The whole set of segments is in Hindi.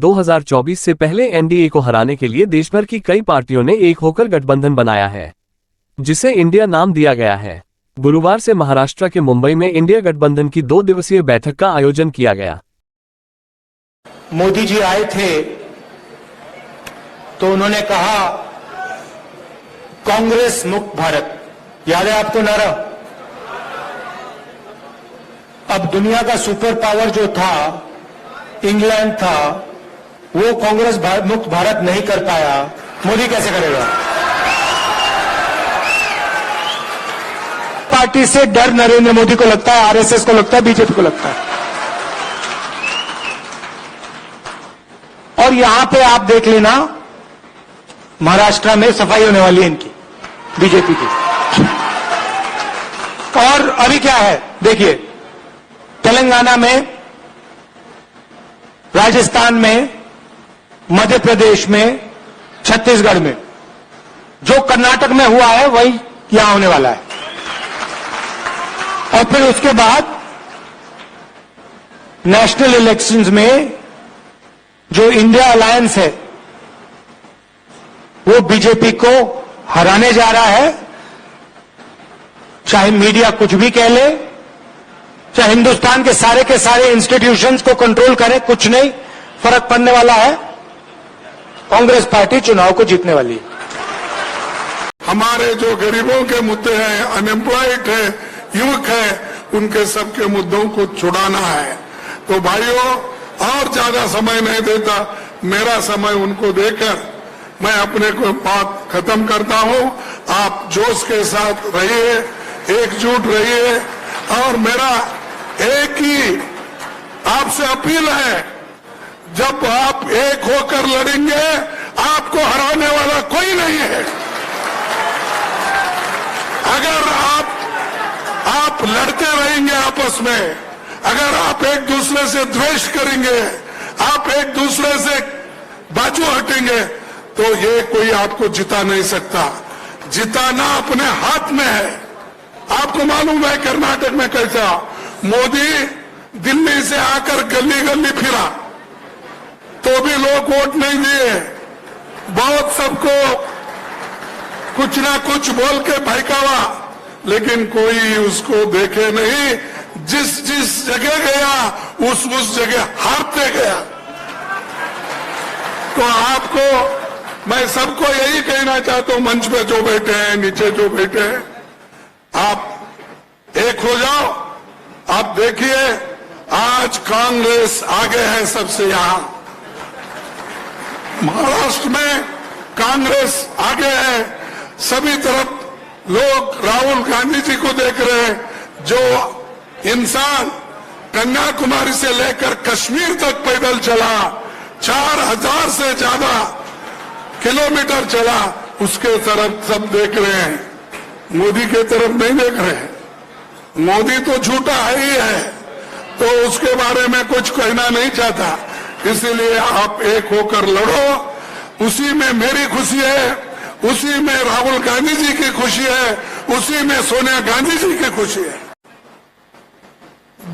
2024 से पहले एनडीए को हराने के लिए देशभर की कई पार्टियों ने एक होकर गठबंधन बनाया है, जिसे इंडिया नाम दिया गया है। गुरुवार से महाराष्ट्र के मुंबई में इंडिया गठबंधन की 2 दिवसीय बैठक का आयोजन किया गया। मोदी जी आए थे तो उन्होंने कहा कांग्रेस मुक्त भारत, याद है आपको नारा? अब दुनिया का सुपर पावर जो था, इंग्लैंड था, वो कांग्रेस मुक्त भारत नहीं कर पाया, मोदी कैसे करेगा? पार्टी से डर नरेंद्र मोदी को लगता है, आरएसएस को लगता है, बीजेपी को लगता है। और यहां पे आप देख लेना, महाराष्ट्र में सफाई होने वाली है इनकी, बीजेपी की। और अभी क्या है देखिए, तेलंगाना में, राजस्थान में, मध्य प्रदेश में, छत्तीसगढ़ में, जो कर्नाटक में हुआ है वही यहां होने वाला है। और फिर उसके बाद नेशनल इलेक्शंस में जो इंडिया अलायंस है वो बीजेपी को हराने जा रहा है। चाहे मीडिया कुछ भी कह ले, चाहे हिंदुस्तान के सारे इंस्टीट्यूशंस को कंट्रोल करे, कुछ नहीं फर्क पड़ने वाला है। कांग्रेस पार्टी चुनाव को जीतने वाली है। हमारे जो गरीबों के मुद्दे हैं, अनएम्प्लॉयड है, युवक है, उनके सबके मुद्दों को छुड़ाना है। तो भाइयों, और ज्यादा समय नहीं देता, मेरा समय उनको देकर मैं अपने को बात खत्म करता हूं। आप जोश के साथ रहिए, एकजुट रहिए, और मेरा एक ही आपसे अपील है, जब आप एक होकर लड़ेंगे, आपको हराने वाला कोई नहीं है। अगर आप लड़ते रहेंगे आपस में, अगर आप एक दूसरे से द्वेष करेंगे, आप एक दूसरे से बाजू हटेंगे, तो ये कोई आपको जिता नहीं सकता। जिताना अपने हाथ में है। आपको मालूम है कर्नाटक में कैसा मोदी दिल्ली से आकर गली गली फिरा, तो भी लोग वोट नहीं दिए। बहुत सबको कुछ ना कुछ बोल के भड़कावा, लेकिन कोई उसको देखे नहीं। जिस जिस जगह गया उस जगह हारते गया। तो आपको मैं सबको यही कहना चाहता हूं, मंच पे जो बैठे हैं, नीचे जो बैठे हैं, आप एक हो जाओ। आप देखिए, आज कांग्रेस आगे है सबसे। यहां महाराष्ट्र में कांग्रेस आगे है, सभी तरफ लोग राहुल गांधी जी को देख रहे हैं। जो इंसान कन्याकुमारी से लेकर कश्मीर तक पैदल चला, 4000 से ज्यादा किलोमीटर चला, उसके तरफ सब देख रहे हैं, मोदी के तरफ नहीं देख रहे हैं। मोदी तो झूठा है ही है, तो उसके बारे में कुछ कहना नहीं चाहता। इसलिए आप एक होकर लड़ो। उसी में मेरी खुशी है, उसी में राहुल गांधी जी की खुशी है, उसी में सोनिया गांधी जी की खुशी है।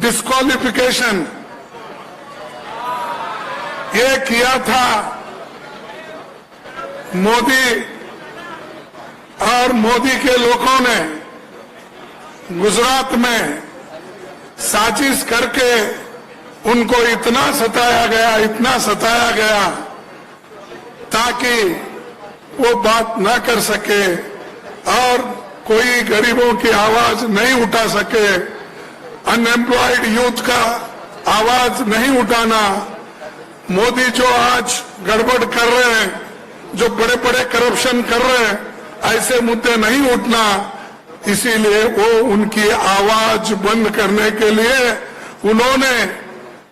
डिस्क्वालिफिकेशन ये किया था मोदी और मोदी के लोगों ने, गुजरात में साजिश करके उनको इतना सताया गया ताकि वो बात ना कर सके और कोई गरीबों की आवाज नहीं उठा सके। अनएम्प्लॉयड यूथ का आवाज नहीं उठाना। मोदी जो आज गड़बड़ कर रहे हैं, जो बड़े बड़े करप्शन कर रहे हैं, ऐसे मुद्दे नहीं उठना। इसीलिए वो उनकी आवाज बंद करने के लिए उन्होंने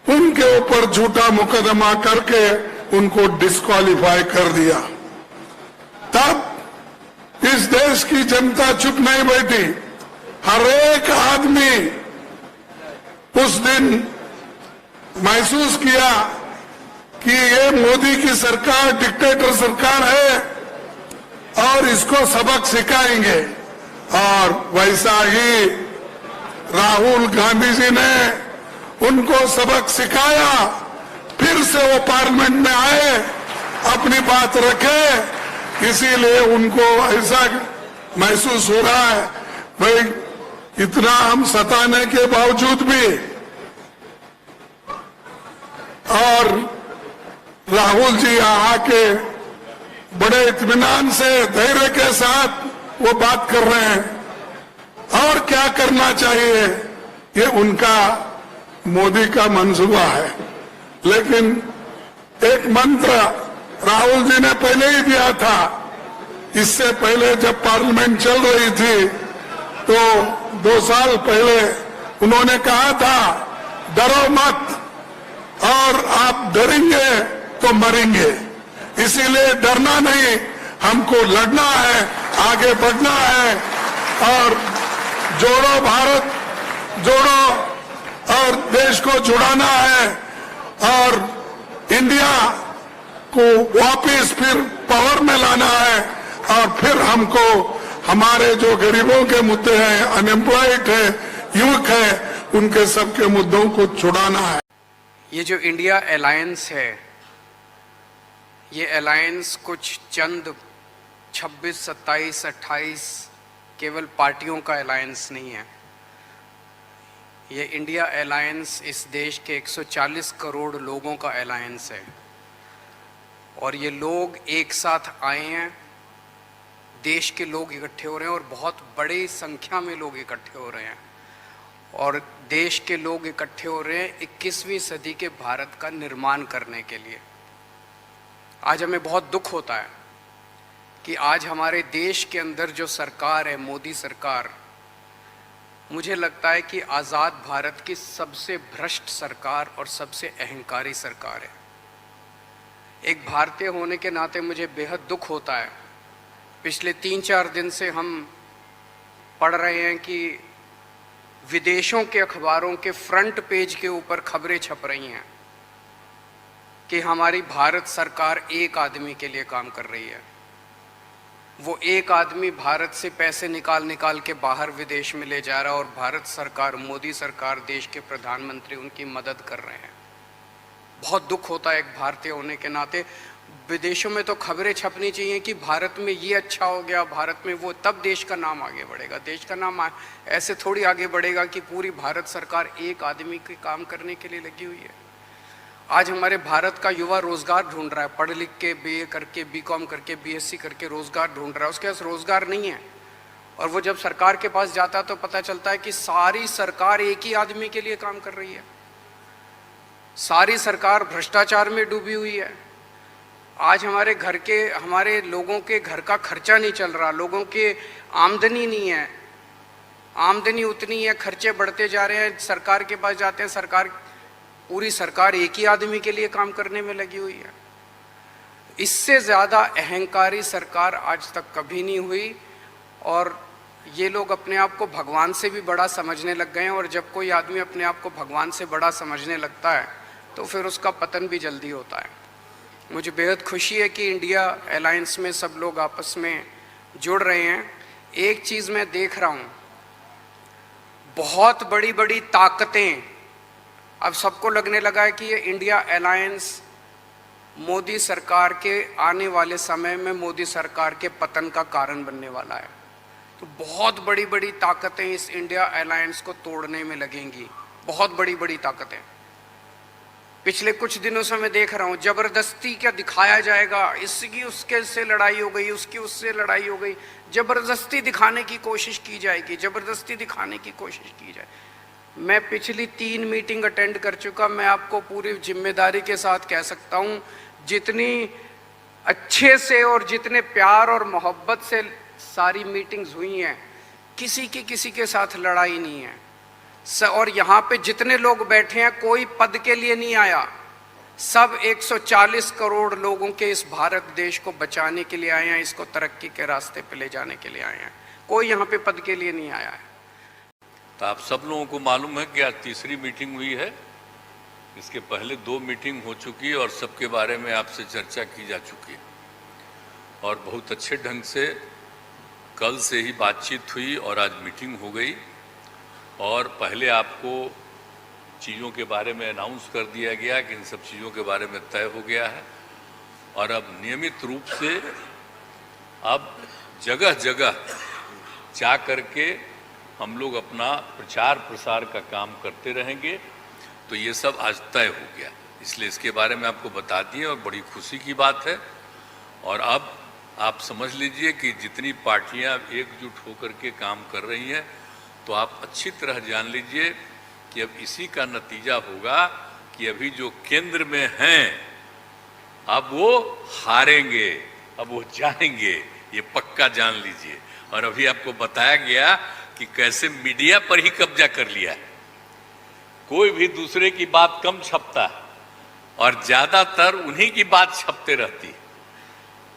उनके ऊपर झूठा मुकदमा करके उनको डिस्क्वालीफाई कर दिया। तब इस देश की जनता चुप नहीं बैठी। हर एक आदमी उस दिन महसूस किया कि ये मोदी की सरकार डिक्टेटर सरकार है और इसको सबक सिखाएंगे। और वैसा ही राहुल गांधी जी ने उनको सबक सिखाया फिर से वो पार्लियामेंट में आए, अपनी बात रखे, इसीलिए उनको ऐसा महसूस हो रहा है भाई इतना हम सताने के बावजूद भी, और राहुल जी यहाँ के बड़े इत्मीनान से धैर्य के साथ वो बात कर रहे हैं। और क्या करना चाहिए ये उनका मोदी का मंसूबा है, लेकिन एक मंत्र राहुल जी ने पहले ही दिया था। इससे पहले जब पार्लियामेंट चल रही थी तो 2 साल पहले उन्होंने कहा था डरो मत, और आप डरेंगे तो मरेंगे, इसीलिए डरना नहीं, हमको लड़ना है, आगे बढ़ना है, और जोड़ो भारत जोड़ो, और देश को जुड़ाना है, और इंडिया को वापस फिर पावर में लाना है, और फिर हमको हमारे जो गरीबों के मुद्दे हैं, अनएम्प्लॉयड है, युवक है, उनके सबके मुद्दों को छुड़ाना है। ये जो इंडिया अलायंस है, ये अलायंस कुछ चंद 26, 27, 28 केवल पार्टियों का अलायंस नहीं है। ये इंडिया अलायंस इस देश के 140 करोड़ लोगों का अलायंस है, और ये लोग एक साथ आए हैं, देश के लोग इकट्ठे हो रहे हैं, और बहुत बड़ी संख्या में लोग इकट्ठे हो रहे हैं, और देश के लोग इकट्ठे हो रहे हैं 21वीं सदी के भारत का निर्माण करने के लिए। आज हमें बहुत दुख होता है कि आज हमारे देश के अंदर जो सरकार है, मोदी सरकार, मुझे लगता है कि आज़ाद भारत की सबसे भ्रष्ट सरकार और सबसे अहंकारी सरकार है। एक भारतीय होने के नाते मुझे बेहद दुख होता है। पिछले 3-4 दिन से हम पढ़ रहे हैं कि विदेशों के अखबारों के फ्रंट पेज के ऊपर खबरें छप रही हैं कि हमारी भारत सरकार एक आदमी के लिए काम कर रही है। वो एक आदमी भारत से पैसे निकाल के बाहर विदेश में ले जा रहा है, और भारत सरकार, मोदी सरकार, देश के प्रधानमंत्री उनकी मदद कर रहे हैं। बहुत दुख होता है एक भारतीय होने के नाते। विदेशों में तो खबरें छपनी चाहिए कि भारत में ये अच्छा हो गया, भारत में वो, तब देश का नाम आगे बढ़ेगा। देश का नाम ऐसे थोड़ी आगे बढ़ेगा कि पूरी भारत सरकार एक आदमी के काम करने के लिए लगी हुई है। आज हमारे भारत का युवा रोजगार ढूंढ रहा है, पढ़ लिख के BA करके, BCom करके, BSc करके रोजगार ढूंढ रहा है, उसके पास रोजगार नहीं है, और वो जब सरकार के पास जाता है तो पता चलता है कि सारी सरकार एक ही आदमी के लिए काम कर रही है। सारी सरकार भ्रष्टाचार में डूबी हुई है। आज हमारे लोगों के घर का खर्चा नहीं चल रहा, लोगों के आमदनी नहीं है, आमदनी उतनी है, खर्चे बढ़ते जा रहे हैं, सरकार के पास जाते हैं, पूरी सरकार एक ही आदमी के लिए काम करने में लगी हुई है। इससे ज़्यादा अहंकारी सरकार आज तक कभी नहीं हुई, और ये लोग अपने आप को भगवान से भी बड़ा समझने लग गए हैं, और जब कोई आदमी अपने आप को भगवान से बड़ा समझने लगता है तो फिर उसका पतन भी जल्दी होता है। मुझे बेहद खुशी है कि इंडिया अलायंस में सब लोग आपस में जुड़ रहे हैं। एक चीज़ मैं देख रहा हूँ, बहुत बड़ी बड़ी ताकतें, अब सबको लगने लगा है कि ये इंडिया अलायंस मोदी सरकार के आने वाले समय में मोदी सरकार के पतन का कारण बनने वाला है। तो बहुत बड़ी बड़ी ताकतें इस इंडिया अलायंस को तोड़ने में लगेंगी, बहुत बड़ी बड़ी ताकतें। पिछले कुछ दिनों से मैं देख रहा हूँ जबरदस्ती क्या दिखाया जाएगा, इसकी उसके से लड़ाई हो गई, उसकी उससे लड़ाई हो गई, जबरदस्ती दिखाने की कोशिश की जाएगी, जबरदस्ती दिखाने की कोशिश की जाए। मैं पिछली 3 मीटिंग अटेंड कर चुका, मैं आपको पूरी जिम्मेदारी के साथ कह सकता हूँ, जितनी अच्छे से और जितने प्यार और मोहब्बत से सारी मीटिंग्स हुई हैं, किसी के साथ लड़ाई नहीं है। और यहाँ पे जितने लोग बैठे हैं कोई पद के लिए नहीं आया, सब 140 करोड़ लोगों के इस भारत देश को बचाने के लिए आए हैं, इसको तरक्की के रास्ते पे ले जाने के लिए आए हैं, कोई यहाँ पे पद के लिए नहीं आया है। तो आप सब लोगों को मालूम है कि आज तीसरी मीटिंग हुई है, इसके पहले 2 मीटिंग हो चुकी है और सबके बारे में आपसे चर्चा की जा चुकी है, और बहुत अच्छे ढंग से कल से ही बातचीत हुई और आज मीटिंग हो गई। और पहले आपको चीज़ों के बारे में अनाउंस कर दिया गया कि इन सब चीज़ों के बारे में तय हो गया है और अब नियमित रूप से अब जगह जगह जा करके हम लोग अपना प्रचार प्रसार का काम करते रहेंगे। तो ये सब आज तय हो गया, इसलिए इसके बारे में आपको बता दिए और बड़ी खुशी की बात है। और अब आप समझ लीजिए कि जितनी पार्टियां एकजुट होकर के काम कर रही हैं, तो आप अच्छी तरह जान लीजिए कि अब इसी का नतीजा होगा कि अभी जो केंद्र में हैं अब वो हारेंगे, अब वो जाएंगे, ये पक्का जान लीजिए। और अभी आपको बताया गया कि कैसे मीडिया पर ही कब्जा कर लिया है, कोई भी दूसरे की बात कम छपता है और ज्यादातर उन्हीं की बात छपते रहती है।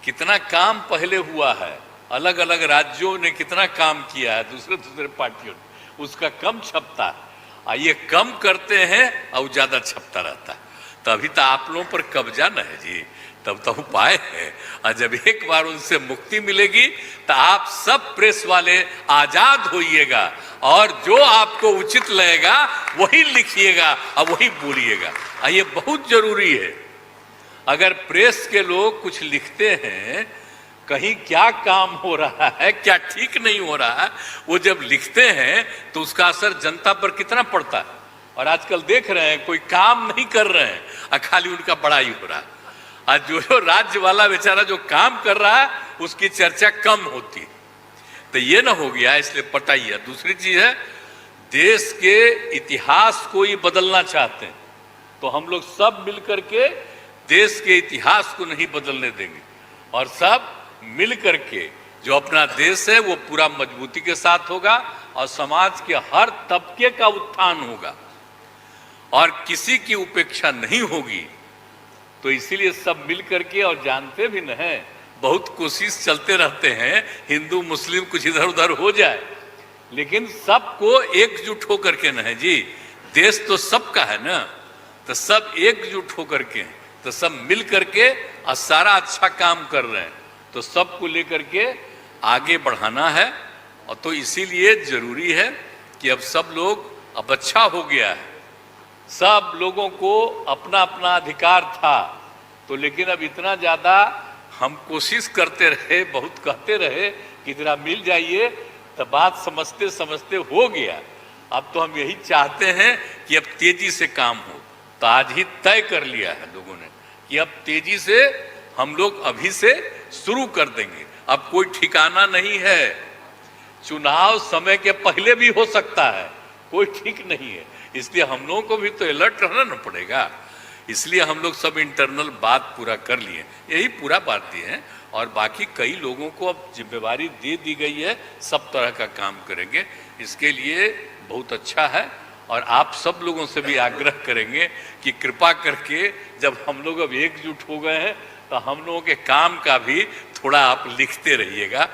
कितना काम पहले हुआ है, अलग अलग राज्यों ने कितना काम किया है दूसरे पार्टियों ने, उसका कम छपता है। ये कम करते हैं और ज्यादा छपता रहता है। तभी तो आप लोगों पर कब्जा न है जी, तब तो उपाय है। और जब एक बार उनसे मुक्ति मिलेगी तो आप सब प्रेस वाले आजाद होइएगा और जो आपको उचित लगेगा वही लिखिएगा और वही बोलिएगा। ये बहुत जरूरी है। अगर प्रेस के लोग कुछ लिखते हैं, कहीं क्या काम हो रहा है, क्या ठीक नहीं हो रहा है, वो जब लिखते हैं तो उसका असर जनता पर कितना पड़ता है। और आजकल देख रहे हैं कोई काम नहीं कर रहे हैं और खाली उनका बड़ाई हो रहा है। आज जो राज्य वाला बेचारा जो काम कर रहा है उसकी चर्चा कम होती है। तो ये ना हो गया, इसलिए पटाइए। दूसरी चीज है, देश के इतिहास को ही बदलना चाहते हैं तो हम लोग सब मिलकर के देश के इतिहास को नहीं बदलने देंगे और सब मिल करके जो अपना देश है वो पूरा मजबूती के साथ होगा और समाज के हर तबके का उत्थान होगा और किसी की उपेक्षा नहीं होगी। तो इसीलिए सब मिल करके, और जानते भी न हैं, बहुत कोशिश चलते रहते हैं हिंदू मुस्लिम कुछ इधर उधर हो जाए, लेकिन सबको एकजुट होकर के न है जी, देश तो सबका है ना, तो सब एकजुट होकर के, तो सब मिल करके और सारा अच्छा काम कर रहे हैं। तो सबको लेकर के आगे बढ़ाना है। और तो इसीलिए जरूरी है कि अब सब लोग, अब अच्छा हो गया है, सब लोगों को अपना अपना अधिकार था, तो लेकिन अब इतना ज्यादा हम कोशिश करते रहे, बहुत कहते रहे कि जरा मिल जाइए, तो बात समझते समझते हो गया। अब तो हम यही चाहते हैं कि अब तेजी से काम हो। तो आज ही तय कर लिया है लोगों ने कि अब तेजी से हम लोग अभी से शुरू कर देंगे। अब कोई ठिकाना नहीं है, चुनाव समय के पहले भी हो सकता है, कोई ठीक नहीं है। इसलिए हम लोगों को भी तो अलर्ट रहना न पड़ेगा। इसलिए हम लोग सब इंटरनल बात पूरा कर लिए, यही पूरा बात दिए हैं। और बाकी कई लोगों को अब जिम्मेवारी दे दी गई है, सब तरह का काम करेंगे। इसके लिए बहुत अच्छा है। और आप सब लोगों से भी आग्रह करेंगे कि कृपा करके जब हम लोग अब एकजुट हो गए हैं तो हम लोगों के काम का भी थोड़ा आप लिखते रहिएगा,